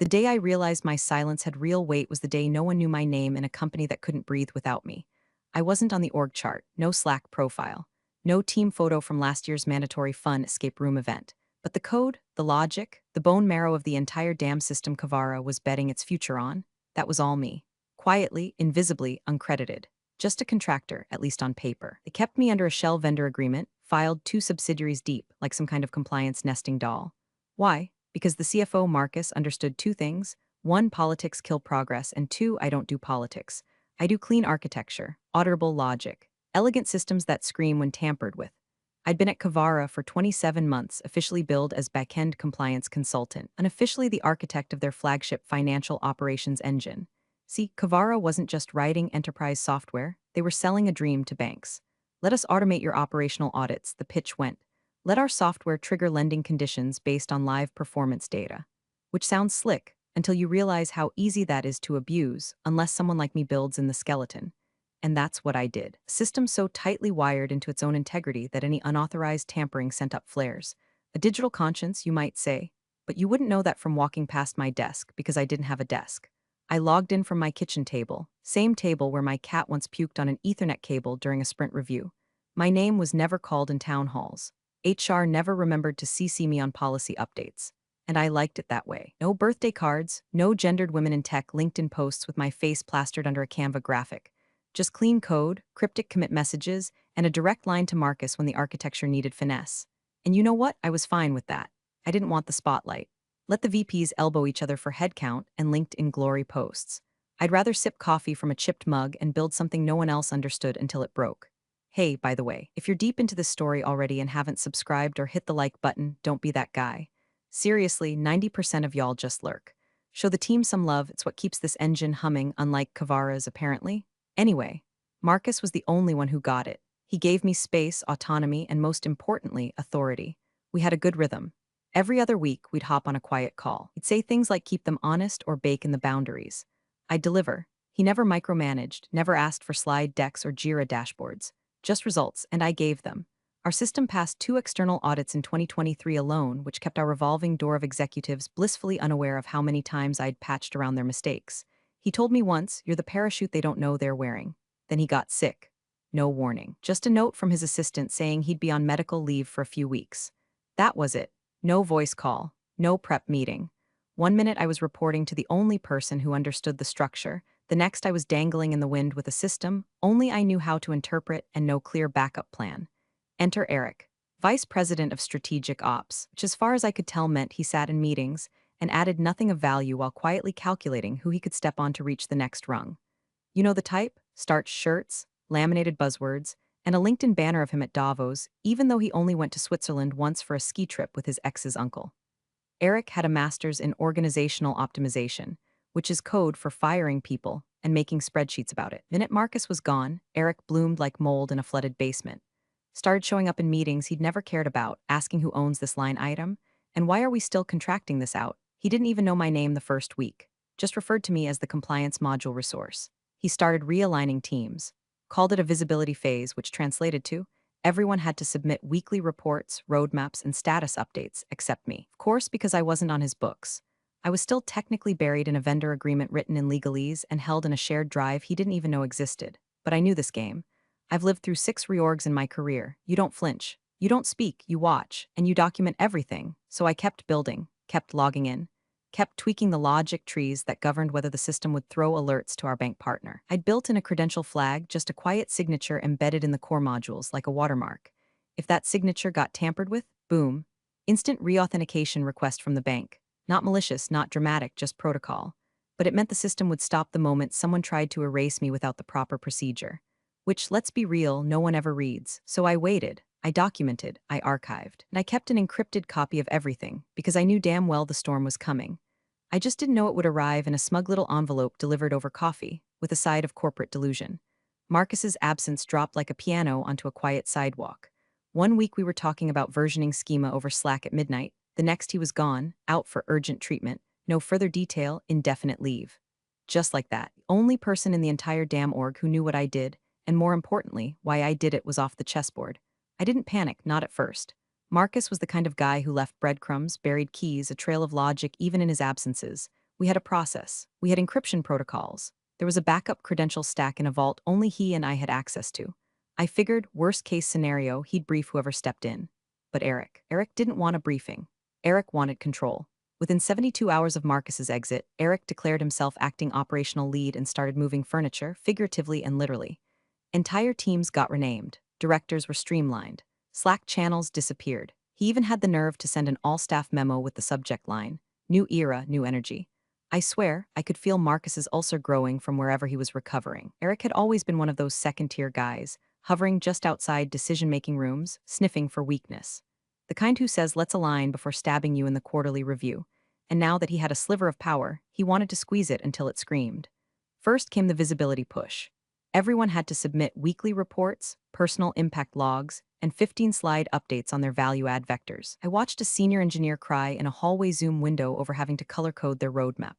The day I realized my silence had real weight was the day no one knew my name in a company that couldn't breathe without me. I wasn't on the org chart, no Slack profile, no team photo from last year's mandatory fun escape room event. But the code, the logic, the bone marrow of the entire damn system Kavara was betting its future on, that was all me. Quietly, invisibly, uncredited. Just a contractor, at least on paper. They kept me under a shell vendor agreement, filed two subsidiaries deep, like some kind of compliance nesting doll. Why? Because the CFO, Marcus, understood two things. One, politics kill progress, and two, I don't do politics. I do clean architecture, auditable logic, elegant systems that scream when tampered with. I'd been at Kavara for 27 months, officially billed as backend compliance consultant, unofficially the architect of their flagship financial operations engine. See, Kavara wasn't just writing enterprise software, they were selling a dream to banks. Let us automate your operational audits, the pitch went. Let our software trigger lending conditions based on live performance data. Which sounds slick, until you realize how easy that is to abuse, unless someone like me builds in the skeleton. And that's what I did. A system so tightly wired into its own integrity that any unauthorized tampering sent up flares. A digital conscience, you might say, but you wouldn't know that from walking past my desk because I didn't have a desk. I logged in from my kitchen table, same table where my cat once puked on an Ethernet cable during a sprint review. My name was never called in town halls. HR never remembered to CC me on policy updates. And I liked it that way. No birthday cards, no gendered women in tech LinkedIn posts with my face plastered under a Canva graphic. Just clean code, cryptic commit messages, and a direct line to Marcus when the architecture needed finesse. And you know what? I was fine with that. I didn't want the spotlight. Let the VPs elbow each other for headcount and LinkedIn glory posts. I'd rather sip coffee from a chipped mug and build something no one else understood until it broke. Hey, by the way, if you're deep into this story already and haven't subscribed or hit the like button, don't be that guy. Seriously, 90% of y'all just lurk. Show the team some love, it's what keeps this engine humming, unlike Kavara's apparently. Anyway, Marcus was the only one who got it. He gave me space, autonomy, and most importantly, authority. We had a good rhythm. Every other week, we'd hop on a quiet call. He'd say things like keep them honest or bake in the boundaries. I'd deliver. He never micromanaged, never asked for slide decks or Jira dashboards. Just results, and I gave them. Our system passed two external audits in 2023 alone, which kept our revolving door of executives blissfully unaware of how many times I'd patched around their mistakes. He told me once, "You're the parachute they don't know they're wearing." Then he got sick. No warning. Just a note from his assistant saying he'd be on medical leave for a few weeks. That was it. No voice call. No prep meeting. One minute I was reporting to the only person who understood the structure. The next I was dangling in the wind with a system only I knew how to interpret and no clear backup plan. Enter Eric, Vice President of Strategic Ops, which as far as I could tell meant he sat in meetings and added nothing of value while quietly calculating who he could step on to reach the next rung. You know the type? Starched shirts, laminated buzzwords, and a LinkedIn banner of him at Davos, even though he only went to Switzerland once for a ski trip with his ex's uncle. Eric had a master's in organizational optimization, which is code for firing people and making spreadsheets about it. Minute Marcus was gone, Eric bloomed like mold in a flooded basement. Started showing up in meetings he'd never cared about, asking who owns this line item, and why are we still contracting this out? He didn't even know my name the first week, just referred to me as the compliance module resource. He started realigning teams, called it a visibility phase, which translated to everyone had to submit weekly reports, roadmaps, and status updates, except me. Of course, because I wasn't on his books. I was still technically buried in a vendor agreement written in legalese and held in a shared drive he didn't even know existed. But I knew this game. I've lived through 6 reorgs in my career. You don't flinch. You don't speak, you watch, and you document everything. So I kept building, kept logging in, kept tweaking the logic trees that governed whether the system would throw alerts to our bank partner. I'd built in a credential flag, just a quiet signature embedded in the core modules like a watermark. If that signature got tampered with, boom, instant reauthentication request from the bank. Not malicious, not dramatic, just protocol. But it meant the system would stop the moment someone tried to erase me without the proper procedure. Which, let's be real, no one ever reads. So I waited. I documented, I archived, and I kept an encrypted copy of everything, because I knew damn well the storm was coming. I just didn't know it would arrive in a smug little envelope delivered over coffee, with a side of corporate delusion. Marcus's absence dropped like a piano onto a quiet sidewalk. One week we were talking about versioning schema over Slack at midnight, the next he was gone, out for urgent treatment, no further detail, indefinite leave. Just like that, the only person in the entire damn org who knew what I did, and more importantly, why I did it was off the chessboard. I didn't panic, not at first. Marcus was the kind of guy who left breadcrumbs, buried keys, a trail of logic even in his absences. We had a process. We had encryption protocols. There was a backup credential stack in a vault only he and I had access to. I figured, worst case scenario, he'd brief whoever stepped in. But Eric didn't want a briefing. Eric wanted control. Within 72 hours of Marcus's exit, Eric declared himself acting operational lead and started moving furniture, figuratively and literally. Entire teams got renamed. Directors were streamlined. Slack channels disappeared. He even had the nerve to send an all-staff memo with the subject line, "New era, new energy." I swear, I could feel Marcus's ulcer growing from wherever he was recovering. Eric had always been one of those second-tier guys, hovering just outside decision-making rooms, sniffing for weakness. The kind who says, "Let's align," before stabbing you in the quarterly review. And now that he had a sliver of power, he wanted to squeeze it until it screamed. First came the visibility push. Everyone had to submit weekly reports, personal impact logs, and 15-slide updates on their value-add vectors. I watched a senior engineer cry in a hallway Zoom window over having to color code their roadmap.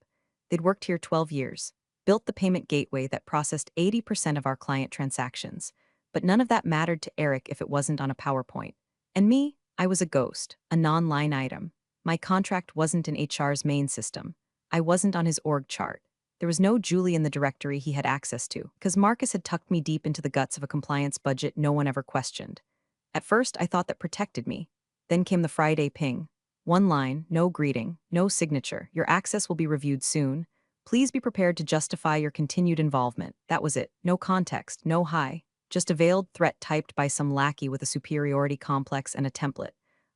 They'd worked here 12 years, built the payment gateway that processed 80% of our client transactions. But none of that mattered to Eric if it wasn't on a PowerPoint. And me, I was a ghost, a non-line item. My contract wasn't in HR's main system. I wasn't on his org chart. There was no Julie in the directory he had access to, because Marcus had tucked me deep into the guts of a compliance budget no one ever questioned. At first, I thought that protected me. Then came the Friday ping. One line, no greeting, no signature. Your access will be reviewed soon. Please be prepared to justify your continued involvement. That was it. No context, no hi. Just a veiled threat typed by some lackey with a superiority complex and a template.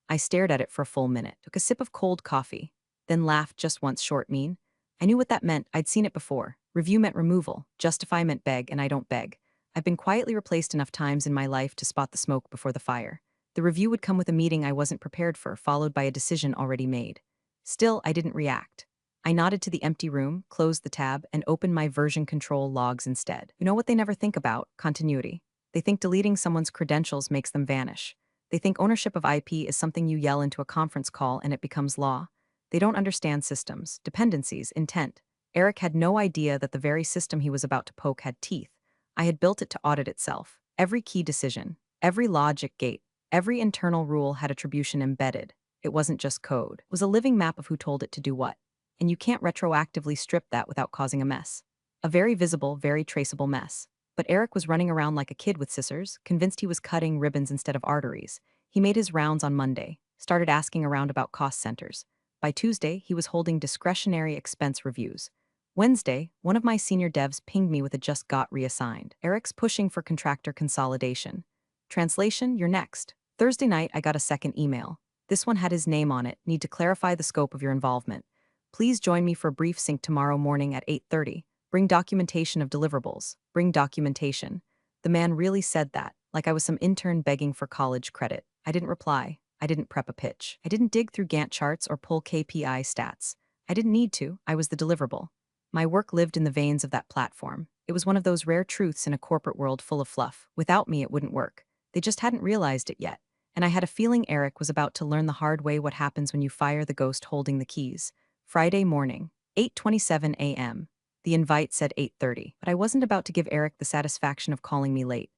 I stared at it for a full minute, took a sip of cold coffee, then laughed just once short mean. I knew what that meant. I'd seen it before. Review meant removal. Justify meant beg, and I don't beg. I've been quietly replaced enough times in my life to spot the smoke before the fire. The review would come with a meeting I wasn't prepared for, followed by a decision already made. Still, I didn't react. I nodded to the empty room, closed the tab, and opened my version control logs instead. You know what they never think about? Continuity. They think deleting someone's credentials makes them vanish. They think ownership of IP is something you yell into a conference call and it becomes law. They don't understand systems, dependencies, intent. Eric had no idea that the very system he was about to poke had teeth. I had built it to audit itself. Every key decision, every logic gate, every internal rule had attribution embedded. It wasn't just code. It was a living map of who told it to do what. And you can't retroactively strip that without causing a mess. A very visible, very traceable mess. But Eric was running around like a kid with scissors, convinced he was cutting ribbons instead of arteries. He made his rounds on Monday, started asking around about cost centers. By Tuesday, he was holding discretionary expense reviews. Wednesday, one of my senior devs pinged me with a "just got reassigned." Eric's pushing for contractor consolidation. Translation, you're next. Thursday night, I got a second email. This one had his name on it. Need to clarify the scope of your involvement. Please join me for a brief sync tomorrow morning at 8:30. Bring documentation of deliverables. Bring documentation. The man really said that, like I was some intern begging for college credit. I didn't reply. I didn't prep a pitch. I didn't dig through Gantt charts or pull KPI stats. I didn't need to. I was the deliverable. My work lived in the veins of that platform. It was one of those rare truths in a corporate world full of fluff. Without me, it wouldn't work. They just hadn't realized it yet. And I had a feeling Eric was about to learn the hard way what happens when you fire the ghost holding the keys. Friday morning, 8:27 a.m. The invite said 8:30, but I wasn't about to give Eric the satisfaction of calling me late.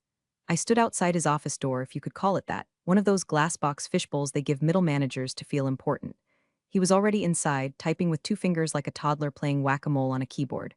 I stood outside his office door, if you could call it that, one of those glassbox fishbowls they give middle managers to feel important. He was already inside, typing with two fingers like a toddler playing whack-a-mole on a keyboard.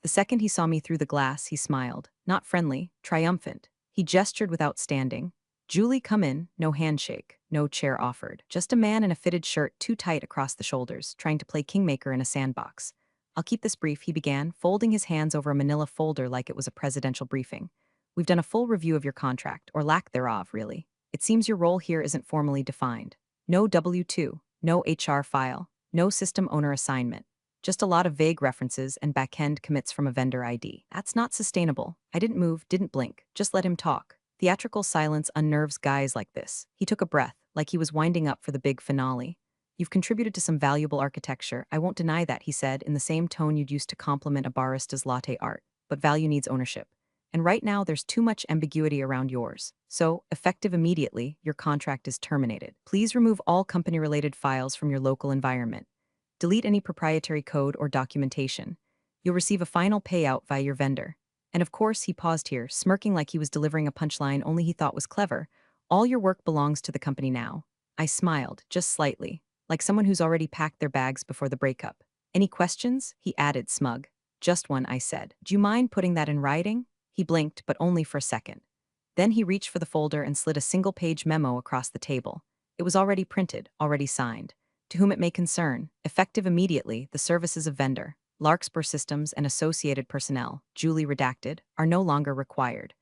The second he saw me through the glass, he smiled. Not friendly, triumphant. He gestured without standing. "Julie, come in." No handshake, no chair offered. Just a man in a fitted shirt too tight across the shoulders, trying to play kingmaker in a sandbox. "I'll keep this brief," he began, folding his hands over a manila folder like it was a presidential briefing. "We've done a full review of your contract, or lack thereof, really. It seems your role here isn't formally defined. No W-2, no HR file, no system owner assignment. Just a lot of vague references and back-end commits from a vendor ID. That's not sustainable." I didn't move, didn't blink, just let him talk. Theatrical silence unnerves guys like this. He took a breath, like he was winding up for the big finale. "You've contributed to some valuable architecture. I won't deny that," he said, in the same tone you'd use to compliment a barista's latte art. "But value needs ownership. And right now, there's too much ambiguity around yours. So, effective immediately, your contract is terminated. Please remove all company-related files from your local environment. Delete any proprietary code or documentation. You'll receive a final payout via your vendor." And of course, he paused here, smirking like he was delivering a punchline only he thought was clever. "All your work belongs to the company now." I smiled, just slightly, like someone who's already packed their bags before the breakup. Any questions? He added, smug. Just one, I said. Do you mind putting that in writing? He blinked, but only for a second. Then he reached for the folder and slid a single-page memo across the table. It was already printed, already signed. To whom it may concern, effective immediately, the services of vendor, Larkspur Systems and associated personnel, duly redacted, are no longer required.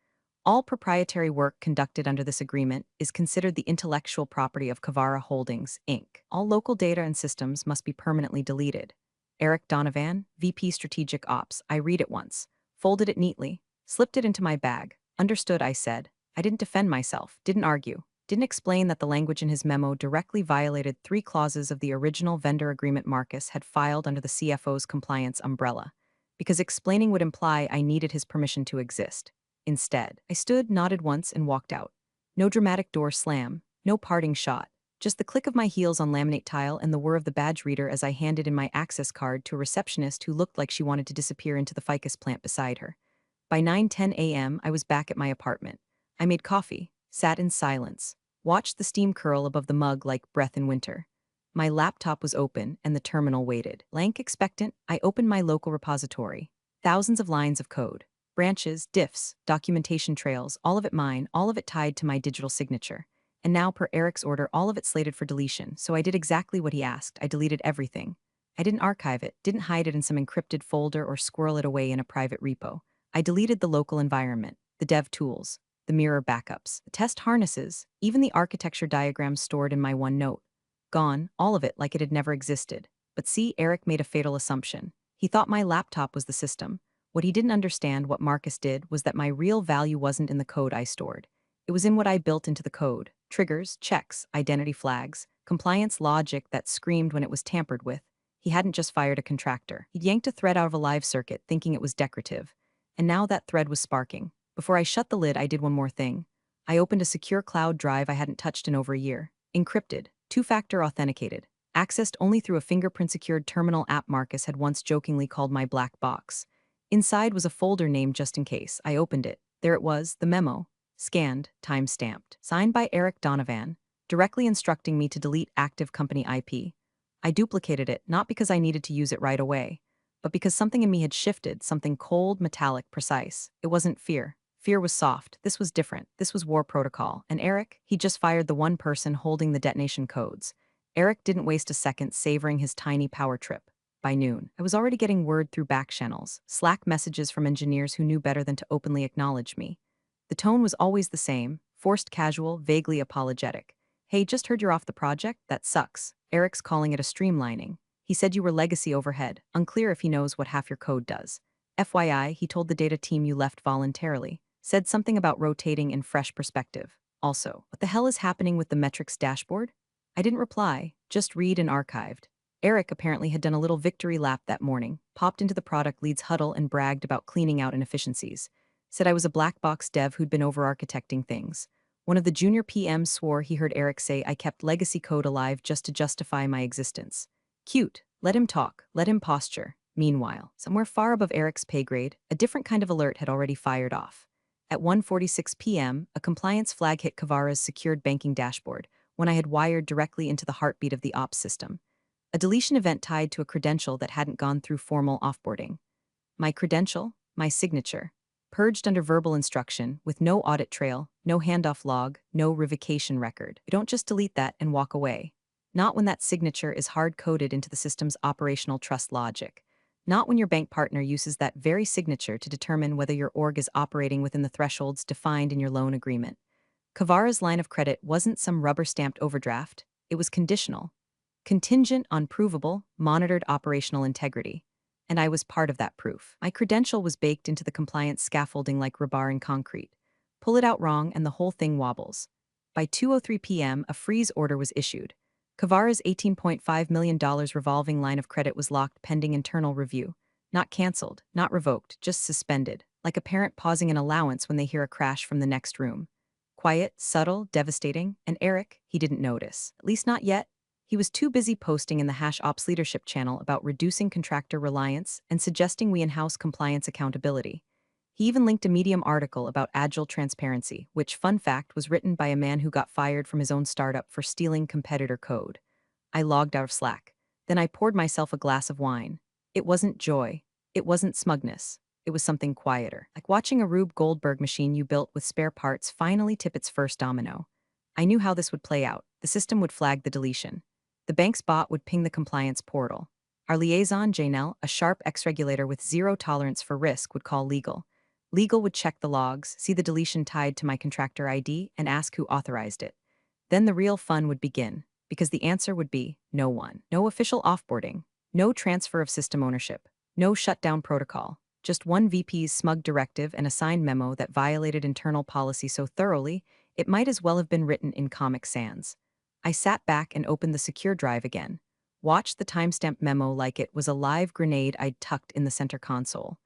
All proprietary work conducted under this agreement is considered the intellectual property of Kavara Holdings, Inc. All local data and systems must be permanently deleted. Eric Donovan, VP Strategic Ops. I read it once, folded it neatly, slipped it into my bag. Understood, I said. I didn't defend myself, didn't argue, didn't explain that the language in his memo directly violated 3 clauses of the original vendor agreement Marcus had filed under the CFO's compliance umbrella, because explaining would imply I needed his permission to exist. Instead, I stood, nodded once, and walked out. No dramatic door slam, no parting shot, just the click of my heels on laminate tile and the whir of the badge reader as I handed in my access card to a receptionist who looked like she wanted to disappear into the ficus plant beside her. By 9:10 a.m., I was back at my apartment. I made coffee, sat in silence, watched the steam curl above the mug like breath in winter. My laptop was open and the terminal waited. Lank expectant, I opened my local repository. Thousands of lines of code. Branches, diffs, documentation trails, all of it mine, all of it tied to my digital signature. And now, per Eric's order, all of it slated for deletion, so I did exactly what he asked. I deleted everything. I didn't archive it, didn't hide it in some encrypted folder or squirrel it away in a private repo. I deleted the local environment, the dev tools, the mirror backups, the test harnesses, even the architecture diagrams stored in my OneNote. Gone, all of it like it had never existed. But see, Eric made a fatal assumption. He thought my laptop was the system. What he didn't understand, what Marcus did, was that my real value wasn't in the code I stored. It was in what I built into the code. Triggers, checks, identity flags, compliance logic that screamed when it was tampered with. He hadn't just fired a contractor. He'd yanked a thread out of a live circuit, thinking it was decorative. And now that thread was sparking. Before I shut the lid, I did one more thing. I opened a secure cloud drive I hadn't touched in over a year. Encrypted, two-factor authenticated, accessed only through a fingerprint-secured terminal app Marcus had once jokingly called my black box. Inside was a folder named just in case. I opened it. There it was, the memo. Scanned, time-stamped. Signed by Eric Donovan, directly instructing me to delete active company IP. I duplicated it, not because I needed to use it right away, but because something in me had shifted, something cold, metallic, precise. It wasn't fear. Fear was soft. This was different. This was war protocol. And Eric, he just fired the one person holding the detonation codes. Eric didn't waste a second savoring his tiny power trip. By noon, I was already getting word through back channels, Slack messages from engineers who knew better than to openly acknowledge me. The tone was always the same, forced casual, vaguely apologetic. Hey, just heard you're off the project? That sucks. Eric's calling it a streamlining. He said you were legacy overhead, unclear if he knows what half your code does. FYI, he told the data team you left voluntarily. Said something about rotating in fresh perspective. Also, what the hell is happening with the metrics dashboard? I didn't reply, just read and archived. Eric apparently had done a little victory lap that morning, popped into the product lead's huddle and bragged about cleaning out inefficiencies. Said I was a black box dev who'd been over-architecting things. One of the junior PMs swore he heard Eric say I kept legacy code alive just to justify my existence. Cute. Let him talk. Let him posture. Meanwhile, somewhere far above Eric's pay grade, a different kind of alert had already fired off. At 1:46 p.m., a compliance flag hit Kavara's secured banking dashboard, one I had wired directly into the heartbeat of the ops system. A deletion event tied to a credential that hadn't gone through formal offboarding. My credential, my signature, purged under verbal instruction, with no audit trail, no handoff log, no revocation record. You don't just delete that and walk away. Not when that signature is hard-coded into the system's operational trust logic. Not when your bank partner uses that very signature to determine whether your org is operating within the thresholds defined in your loan agreement. Kavara's line of credit wasn't some rubber-stamped overdraft. It was conditional. Contingent on provable, monitored operational integrity. And I was part of that proof. My credential was baked into the compliance scaffolding like rebar in concrete. Pull it out wrong and the whole thing wobbles. By 2:03 p.m., a freeze order was issued. Kavara's $18.5 million revolving line of credit was locked pending internal review. Not canceled, not revoked, just suspended, like a parent pausing an allowance when they hear a crash from the next room. Quiet, subtle, devastating, and Eric, he didn't notice. At least not yet. He was too busy posting in the #ops leadership channel about reducing contractor reliance and suggesting we in-house compliance accountability. He even linked a Medium article about agile transparency, which, fun fact, was written by a man who got fired from his own startup for stealing competitor code. I logged out of Slack. Then I poured myself a glass of wine. It wasn't joy. It wasn't smugness. It was something quieter, like watching a Rube Goldberg machine you built with spare parts finally tip its first domino. I knew how this would play out. The system would flag the deletion. The bank's bot would ping the compliance portal. Our liaison, Janelle, a sharp ex-regulator with zero tolerance for risk, would call legal. Legal would check the logs, see the deletion tied to my contractor ID, and ask who authorized it. Then the real fun would begin, because the answer would be no one. No official offboarding, no transfer of system ownership, no shutdown protocol, just one VP's smug directive and a signed memo that violated internal policy so thoroughly, it might as well have been written in Comic Sans. I sat back and opened the secure drive again, watched the timestamp memo like it was a live grenade I'd tucked in the center console.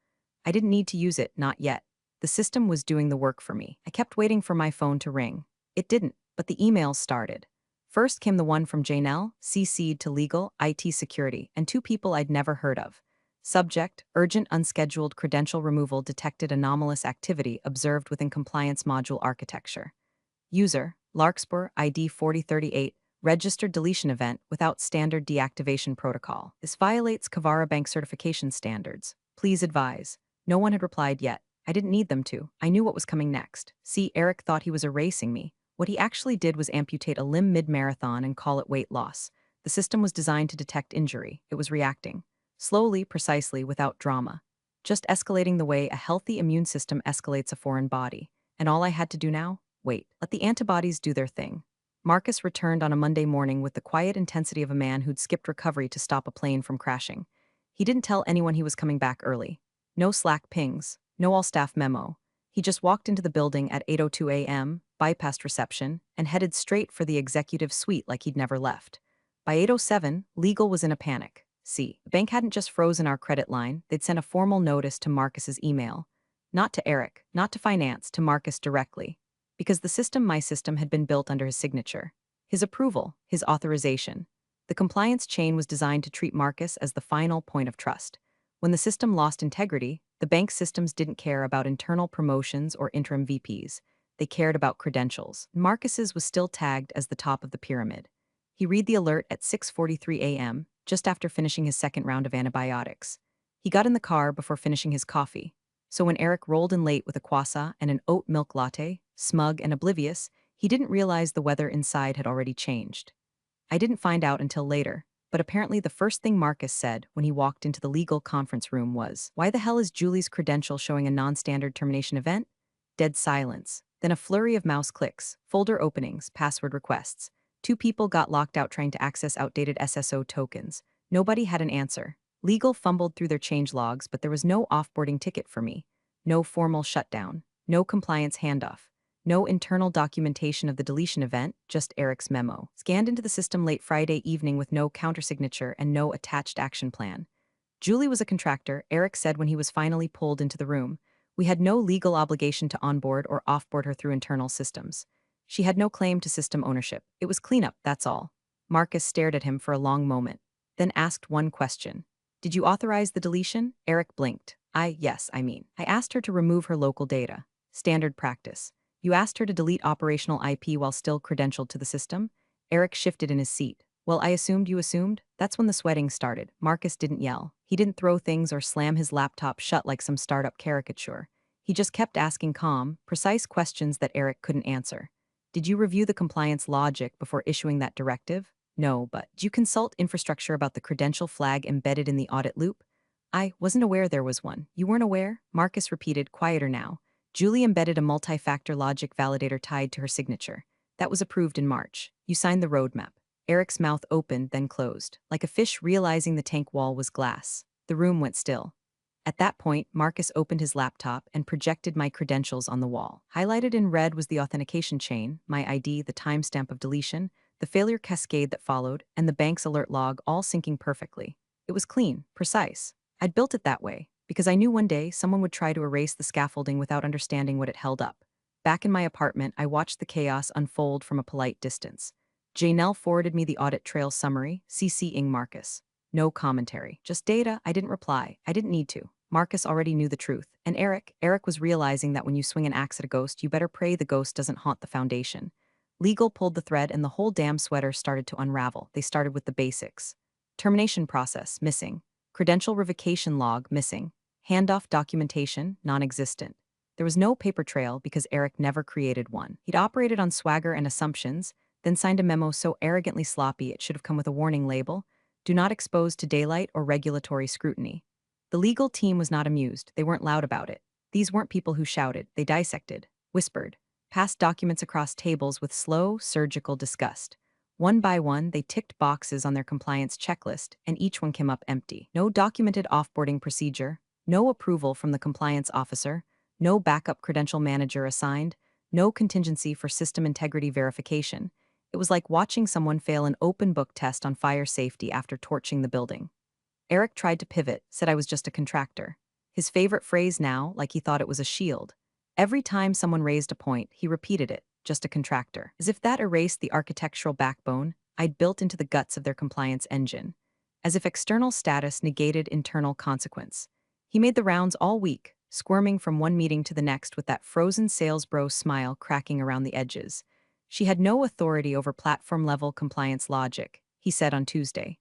I didn't need to use it, not yet. The system was doing the work for me. I kept waiting for my phone to ring. It didn't, but the emails started. First came the one from Janelle, CC'd to legal, IT security, and two people I'd never heard of. Subject, urgent unscheduled credential removal detected anomalous activity observed within compliance module architecture. User, Larkspur, ID 4038, registered deletion event without standard deactivation protocol. This violates Kavara Bank certification standards. Please advise. No one had replied yet. I didn't need them to. I knew what was coming next. See, Eric thought he was erasing me. What he actually did was amputate a limb mid-marathon and call it weight loss. The system was designed to detect injury. It was reacting. Slowly, precisely, without drama. Just escalating the way a healthy immune system escalates a foreign body. And all I had to do now? Wait. Let the antibodies do their thing. Marcus returned on a Monday morning with the quiet intensity of a man who'd skipped recovery to stop a plane from crashing. He didn't tell anyone he was coming back early. No Slack pings. No all-staff memo. He just walked into the building at 8:02 a.m., bypassed reception, and headed straight for the executive suite like he'd never left. By 8:07, legal was in a panic. See, the bank hadn't just frozen our credit line, they'd sent a formal notice to Marcus's email. Not to Eric, not to finance, to Marcus directly. Because the system, my system, had been built under his signature. His approval, his authorization. The compliance chain was designed to treat Marcus as the final point of trust. When the system lost integrity, the bank systems didn't care about internal promotions or interim VPs. They cared about credentials. Marcus's was still tagged as the top of the pyramid. He read the alert at 6:43 a.m., just after finishing his second round of antibiotics. He got in the car before finishing his coffee. So when Eric rolled in late with a croissant and an oat milk latte, smug and oblivious, he didn't realize the weather inside had already changed. I didn't find out until later, but apparently the first thing Marcus said when he walked into the legal conference room was, "Why the hell is Julie's credential showing a non-standard termination event?" Dead silence. Then a flurry of mouse clicks, folder openings, password requests. Two people got locked out trying to access outdated SSO tokens. Nobody had an answer. Legal fumbled through their change logs, but there was no offboarding ticket for me. No formal shutdown. No compliance handoff. No internal documentation of the deletion event, just Eric's memo. Scanned into the system late Friday evening with no countersignature and no attached action plan. Julie was a contractor, Eric said when he was finally pulled into the room. We had no legal obligation to onboard or offboard her through internal systems. She had no claim to system ownership. It was cleanup, that's all. Marcus stared at him for a long moment, then asked one question. Did you authorize the deletion? Eric blinked. Yes, I asked her to remove her local data. Standard practice. You asked her to delete operational IP while still credentialed to the system? Eric shifted in his seat. Well, I assumed you assumed? That's when the sweating started. Marcus didn't yell. He didn't throw things or slam his laptop shut like some startup caricature. He just kept asking calm, precise questions that Eric couldn't answer. Did you review the compliance logic before issuing that directive? No, but did you consult infrastructure about the credential flag embedded in the audit loop? I wasn't aware there was one. You weren't aware? Marcus repeated, quieter now. Julie embedded a multi-factor logic validator tied to her signature. That was approved in March. You signed the roadmap. Eric's mouth opened, then closed, like a fish realizing the tank wall was glass. The room went still. At that point, Marcus opened his laptop and projected my credentials on the wall. Highlighted in red was the authentication chain, my ID, the timestamp of deletion, the failure cascade that followed, and the bank's alert log all syncing perfectly. It was clean, precise. I'd built it that way, because I knew one day someone would try to erase the scaffolding without understanding what it held up. Back in my apartment, I watched the chaos unfold from a polite distance. Janelle forwarded me the audit trail summary, CCing Marcus. No commentary, just data. I didn't reply. I didn't need to. Marcus already knew the truth. And Eric was realizing that when you swing an axe at a ghost, you better pray the ghost doesn't haunt the foundation. Legal pulled the thread and the whole damn sweater started to unravel. They started with the basics. Termination process, missing. Credential revocation log, missing. Handoff documentation, non-existent. There was no paper trail because Eric never created one. He'd operated on swagger and assumptions, then signed a memo so arrogantly sloppy it should have come with a warning label: do not expose to daylight or regulatory scrutiny. The legal team was not amused. They weren't loud about it. These weren't people who shouted. They dissected, whispered, passed documents across tables with slow, surgical disgust. One by one, they ticked boxes on their compliance checklist, and each one came up empty. No documented offboarding procedure, no approval from the compliance officer, no backup credential manager assigned, no contingency for system integrity verification. It was like watching someone fail an open book test on fire safety after torching the building. Eric tried to pivot, said I was just a contractor. His favorite phrase now, like he thought it was a shield. Every time someone raised a point, he repeated it, just a contractor, as if that erased the architectural backbone I'd built into the guts of their compliance engine, as if external status negated internal consequence. He made the rounds all week, squirming from one meeting to the next with that frozen sales bro smile cracking around the edges. She had no authority over platform-level compliance logic, he said on Tuesday.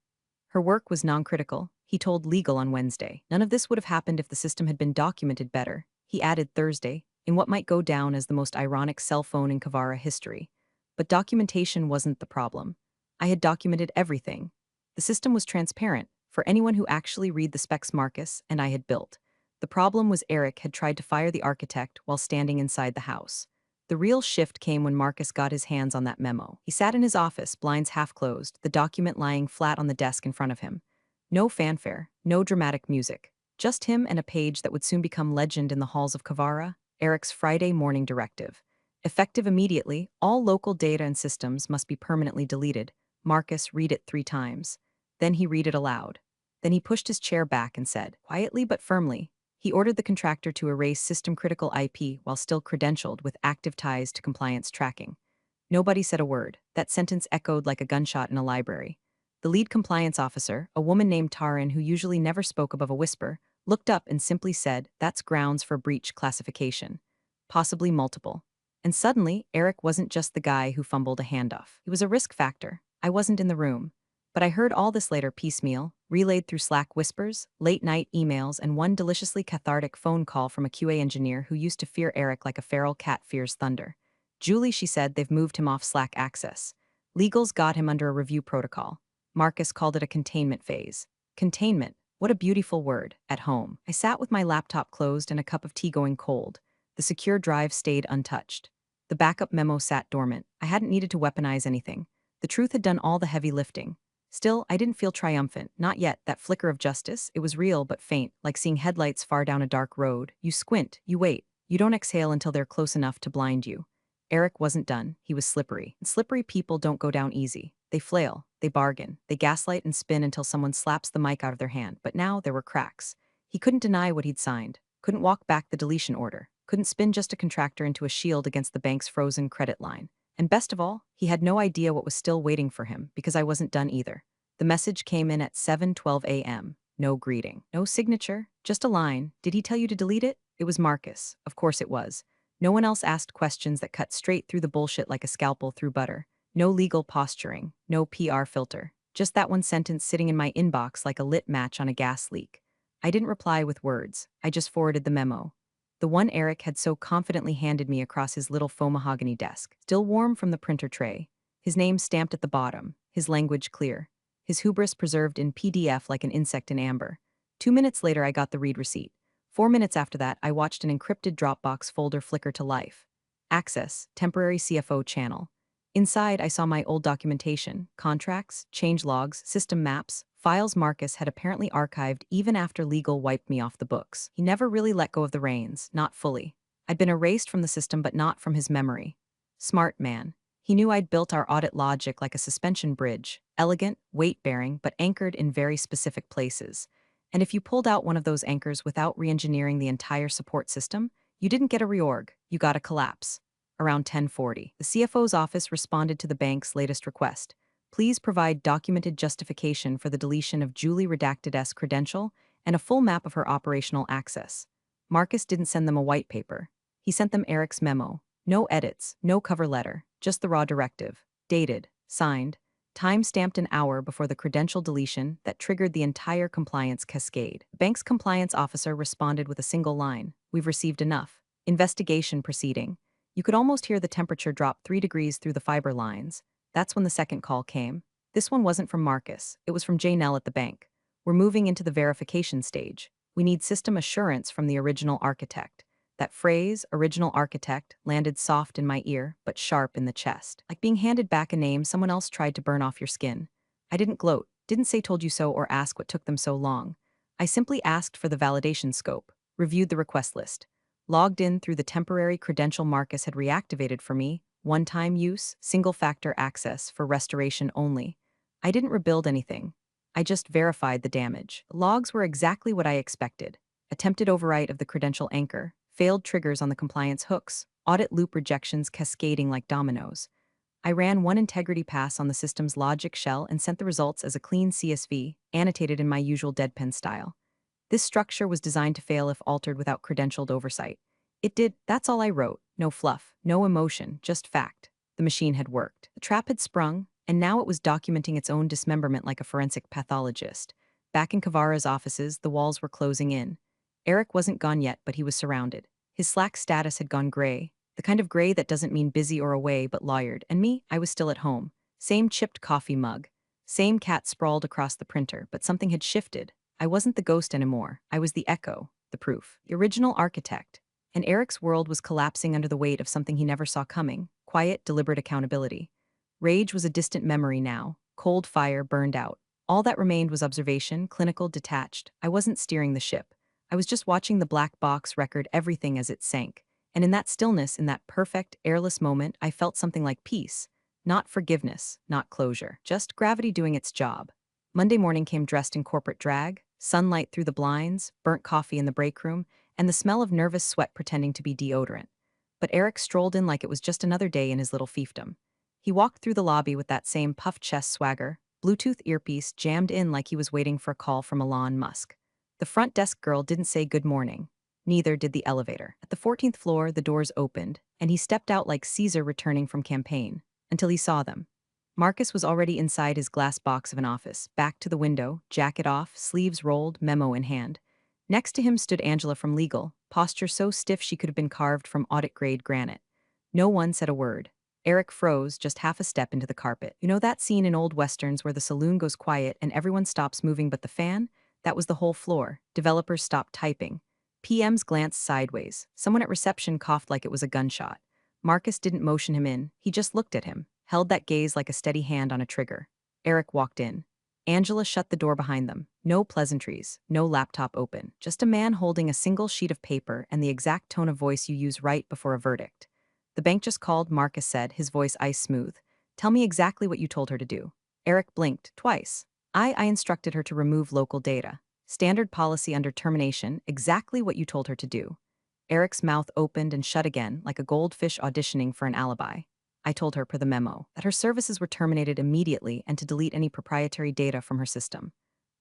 Her work was non-critical, he told Legal on Wednesday. None of this would have happened if the system had been documented better, he added Thursday, in what might go down as the most ironic cell phone in Kavara history. But documentation wasn't the problem. I had documented everything. The system was transparent for anyone who actually read the specs Marcus and I had built. The problem was Eric had tried to fire the architect while standing inside the house. The real shift came when Marcus got his hands on that memo. He sat in his office, blinds half closed, the document lying flat on the desk in front of him. No fanfare, no dramatic music. Just him and a page that would soon become legend in the halls of Kavara, Eric's Friday morning directive. Effective immediately, all local data and systems must be permanently deleted. Marcus, read it 3 times. Then he read it aloud. Then he pushed his chair back and said, quietly but firmly, he ordered the contractor to erase system-critical IP while still credentialed with active ties to compliance tracking. Nobody said a word. That sentence echoed like a gunshot in a library. The lead compliance officer, a woman named Tarin who usually never spoke above a whisper, looked up and simply said, that's grounds for breach classification. Possibly multiple. And suddenly, Eric wasn't just the guy who fumbled a handoff. He was a risk factor. I wasn't in the room. But I heard all this later piecemeal, relayed through Slack whispers, late-night emails, and one deliciously cathartic phone call from a QA engineer who used to fear Eric like a feral cat fears thunder. Julie, she said, they've moved him off Slack access. Legal's got him under a review protocol. Marcus called it a containment phase. Containment. What a beautiful word. At home, I sat with my laptop closed and a cup of tea going cold. The secure drive stayed untouched. The backup memo sat dormant. I hadn't needed to weaponize anything. The truth had done all the heavy lifting. Still, I didn't feel triumphant. Not yet. That flicker of justice, it was real but faint, like seeing headlights far down a dark road. You squint, you wait. You don't exhale until they're close enough to blind you. Eric wasn't done. He was slippery. And slippery people don't go down easy. They flail, they bargain, they gaslight and spin until someone slaps the mic out of their hand. But now there were cracks. He couldn't deny what he'd signed, couldn't walk back the deletion order, couldn't spin just a contractor into a shield against the bank's frozen credit line. And best of all, he had no idea what was still waiting for him, because I wasn't done either. The message came in at 7:12 a.m. No greeting, no signature, just a line. Did he tell you to delete it? It was Marcus. Of course it was. No one else asked questions that cut straight through the bullshit like a scalpel through butter. No legal posturing, no PR filter. Just that one sentence sitting in my inbox like a lit match on a gas leak. I didn't reply with words. I just forwarded the memo. The one Eric had so confidently handed me across his little faux mahogany desk, still warm from the printer tray. His name stamped at the bottom, his language clear. His hubris preserved in PDF like an insect in amber. 2 minutes later, I got the read receipt. 4 minutes after that, I watched an encrypted Dropbox folder flicker to life. Access, temporary CFO channel. Inside, I saw my old documentation, contracts, change logs, system maps, files Marcus had apparently archived even after legal wiped me off the books. He never really let go of the reins, not fully. I'd been erased from the system but not from his memory. Smart man. He knew I'd built our audit logic like a suspension bridge, elegant, weight-bearing, but anchored in very specific places. And if you pulled out one of those anchors without re-engineering the entire support system, you didn't get a reorg, you got a collapse. Around 10:40, the CFO's office responded to the bank's latest request. Please provide documented justification for the deletion of Julie Redacted S credential and a full map of her operational access. Marcus didn't send them a white paper. He sent them Eric's memo. No edits, no cover letter, just the raw directive. Dated, signed, time stamped an hour before the credential deletion that triggered the entire compliance cascade. The bank's compliance officer responded with a single line: "We've received enough. Investigation proceeding." You could almost hear the temperature drop 3 degrees through the fiber lines. That's when the second call came. This one wasn't from Marcus, it was from Janelle at the bank. "We're moving into the verification stage. We need system assurance from the original architect." That phrase, original architect, landed soft in my ear, but sharp in the chest. Like being handed back a name someone else tried to burn off your skin. I didn't gloat, didn't say told you so or ask what took them so long. I simply asked for the validation scope, reviewed the request list, logged in through the temporary credential Marcus had reactivated for me, one-time use, single-factor access for restoration only. I didn't rebuild anything. I just verified the damage. The logs were exactly what I expected. Attempted overwrite of the credential anchor, failed triggers on the compliance hooks, audit loop rejections cascading like dominoes. I ran one integrity pass on the system's logic shell and sent the results as a clean CSV, annotated in my usual deadpan style. This structure was designed to fail if altered without credentialed oversight. It did. That's all I wrote. No fluff, no emotion, just fact. The machine had worked. The trap had sprung, and now it was documenting its own dismemberment like a forensic pathologist. Back in Kavara's offices, the walls were closing in. Eric wasn't gone yet, but he was surrounded. His Slack status had gone gray, the kind of gray that doesn't mean busy or away but lawyered, and me, I was still at home. Same chipped coffee mug. Same cat sprawled across the printer, but something had shifted. I wasn't the ghost anymore. I was the echo, the proof, the original architect. And Eric's world was collapsing under the weight of something he never saw coming: quiet, deliberate accountability. Rage was a distant memory now. Cold fire burned out. All that remained was observation, clinical, detached. I wasn't steering the ship. I was just watching the black box record everything as it sank. And in that stillness, in that perfect, airless moment, I felt something like peace. Not forgiveness, not closure, just gravity doing its job. Monday morning came dressed in corporate drag, sunlight through the blinds, burnt coffee in the break room, and the smell of nervous sweat pretending to be deodorant. But Eric strolled in like it was just another day in his little fiefdom. He walked through the lobby with that same puffed chest swagger, Bluetooth earpiece jammed in like he was waiting for a call from Elon Musk. The front desk girl didn't say good morning. Neither did the elevator. At the 14th floor, the doors opened, and he stepped out like Caesar returning from campaign, until he saw them. Marcus was already inside his glass box of an office, back to the window, jacket off, sleeves rolled, memo in hand. Next to him stood Angela from legal, posture so stiff she could have been carved from audit-grade granite. No one said a word. Eric froze just half a step into the carpet. You know that scene in old westerns where the saloon goes quiet and everyone stops moving but the fan? That was the whole floor. Developers stopped typing. PMs glanced sideways. Someone at reception coughed like it was a gunshot. Marcus didn't motion him in, he just looked at him, held that gaze like a steady hand on a trigger. Eric walked in. Angela shut the door behind them. No pleasantries, no laptop open, just a man holding a single sheet of paper and the exact tone of voice you use right before a verdict. "The bank just called," Marcus said, his voice ice smooth. "Tell me exactly what you told her to do." Eric blinked, twice. I instructed her to remove local data. Standard policy under termination, exactly what you told her to do. Eric's mouth opened and shut again, like a goldfish auditioning for an alibi. I told her per the memo that her services were terminated immediately and to delete any proprietary data from her system.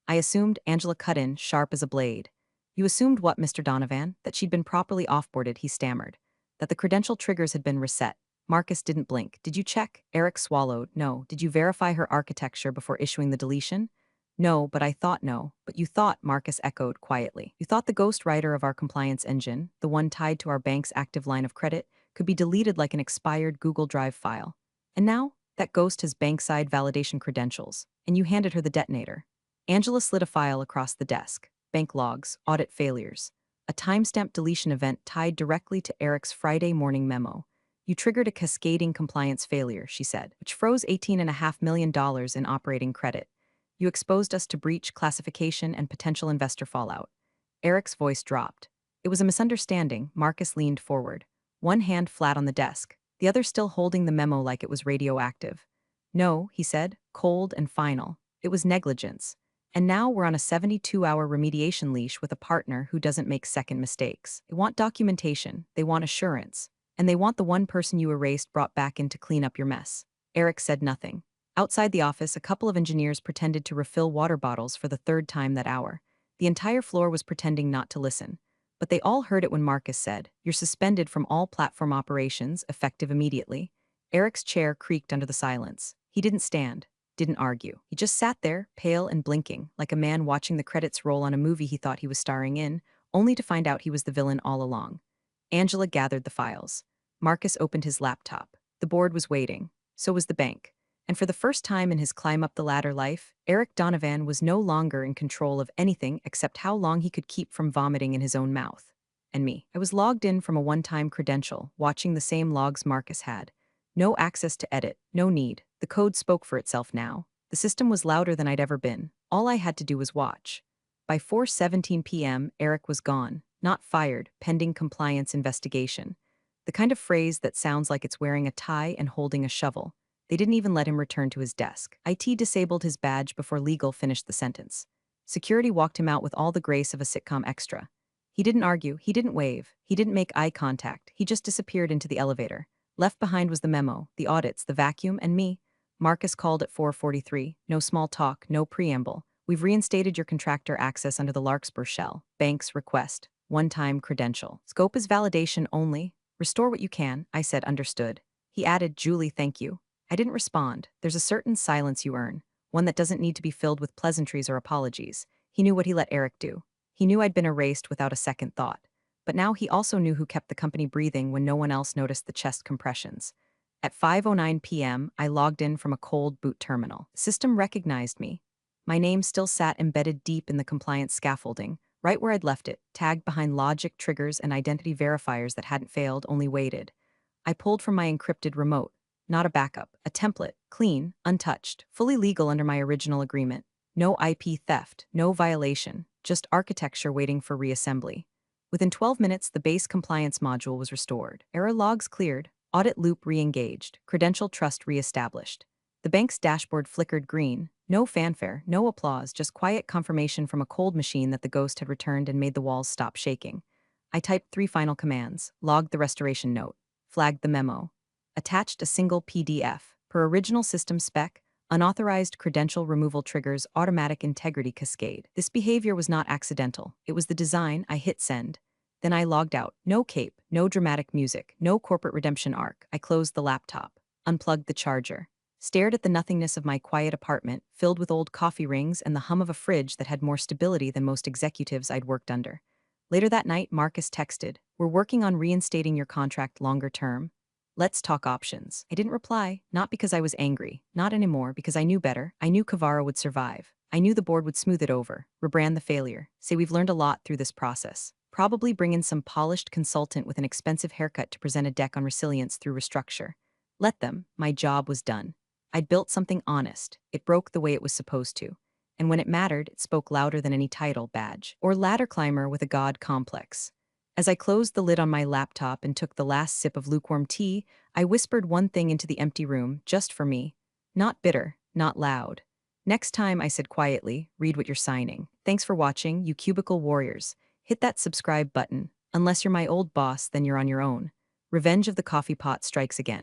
I assumed, Angela cut in, sharp as a blade. "You assumed what, Mr. Donovan? That she'd been properly offboarded," he stammered. "That the credential triggers had been reset." Marcus didn't blink. "Did you check?" Eric swallowed. "No." "Did you verify her architecture before issuing the deletion?" "No, but I thought no." "But you thought," Marcus echoed quietly. "You thought the ghost writer of our compliance engine, the one tied to our bank's active line of credit, could be deleted like an expired Google Drive file. And now, that ghost has bank-side validation credentials, and you handed her the detonator." Angela slid a file across the desk. Bank logs, audit failures. A timestamped deletion event tied directly to Eric's Friday morning memo. "You triggered a cascading compliance failure," she said, "which froze $18.5 million in operating credit. You exposed us to breach, classification, and potential investor fallout." Eric's voice dropped. "It was a misunderstanding." Marcus leaned forward, one hand flat on the desk, the other still holding the memo like it was radioactive. "No," he said, cold and final. "It was negligence. And now we're on a 72-hour remediation leash with a partner who doesn't make second mistakes. They want documentation, they want assurance, and they want the one person you erased brought back in to clean up your mess." Eric said nothing. Outside the office, a couple of engineers pretended to refill water bottles for the third time that hour. The entire floor was pretending not to listen. But they all heard it when Marcus said, "You're suspended from all platform operations, effective immediately." Eric's chair creaked under the silence. He didn't stand. didn't argue. He just sat there, pale and blinking, like a man watching the credits roll on a movie he thought he was starring in, only to find out he was the villain all along. Angela gathered the files. Marcus opened his laptop. The board was waiting. So was the bank. And for the first time in his climb up the ladder life, Eric Donovan was no longer in control of anything except how long he could keep from vomiting in his own mouth. And me. I was logged in from a one-time credential, watching the same logs Marcus had. No access to edit, no need. The code spoke for itself now. The system was louder than I'd ever been. All I had to do was watch. By 4:17 p.m., Eric was gone, not fired, pending compliance investigation. The kind of phrase that sounds like it's wearing a tie and holding a shovel. They didn't even let him return to his desk. IT disabled his badge before legal finished the sentence. Security walked him out with all the grace of a sitcom extra. He didn't argue, he didn't wave, he didn't make eye contact, he just disappeared into the elevator. Left behind was the memo, the audits, the vacuum, and me. Marcus called at 4:43. No small talk, no preamble. We've reinstated your contractor access under the Larkspur shell. Bank's request. One-time credential. Scope is validation only. Restore what you can, I said, understood. He added, Julie, thank you. I didn't respond. There's a certain silence you earn, one that doesn't need to be filled with pleasantries or apologies. He knew what he let Eric do. He knew I'd been erased without a second thought. But now he also knew who kept the company breathing when no one else noticed the chest compressions. At 5:09 p.m., I logged in from a cold boot terminal. The system recognized me. My name still sat embedded deep in the compliance scaffolding, right where I'd left it, tagged behind logic, triggers, and identity verifiers that hadn't failed, only waited. I pulled from my encrypted remote. Not a backup, a template, clean, untouched, fully legal under my original agreement. No IP theft, no violation, just architecture waiting for reassembly. Within 12 minutes, the base compliance module was restored. Error logs cleared, audit loop re-engaged, credential trust re-established. The bank's dashboard flickered green. No fanfare, no applause, just quiet confirmation from a cold machine that the ghost had returned and made the walls stop shaking. I typed 3 final commands, logged the restoration note, flagged the memo, attached a single PDF. Per original system spec, unauthorized credential removal triggers automatic integrity cascade. This behavior was not accidental. It was the design. I hit send. Then I logged out. No cape, no dramatic music, no corporate redemption arc. I closed the laptop, unplugged the charger, stared at the nothingness of my quiet apartment, filled with old coffee rings and the hum of a fridge that had more stability than most executives I'd worked under. Later that night, Marcus texted, "We're working on reinstating your contract longer term. Let's talk options." I didn't reply, not because I was angry, not anymore, because I knew better. I knew Kavara would survive. I knew the board would smooth it over, rebrand the failure, say we've learned a lot through this process. Probably bring in some polished consultant with an expensive haircut to present a deck on resilience through restructure. Let them, my job was done. I'd built something honest. It broke the way it was supposed to. And when it mattered, it spoke louder than any title, badge, or ladder climber with a god complex. As I closed the lid on my laptop and took the last sip of lukewarm tea, I whispered one thing into the empty room, just for me. Not bitter, not loud. Next time, I said quietly, read what you're signing. Thanks for watching, you cubicle warriors. Hit that subscribe button. Unless you're my old boss, then you're on your own. Revenge of the coffee pot strikes again.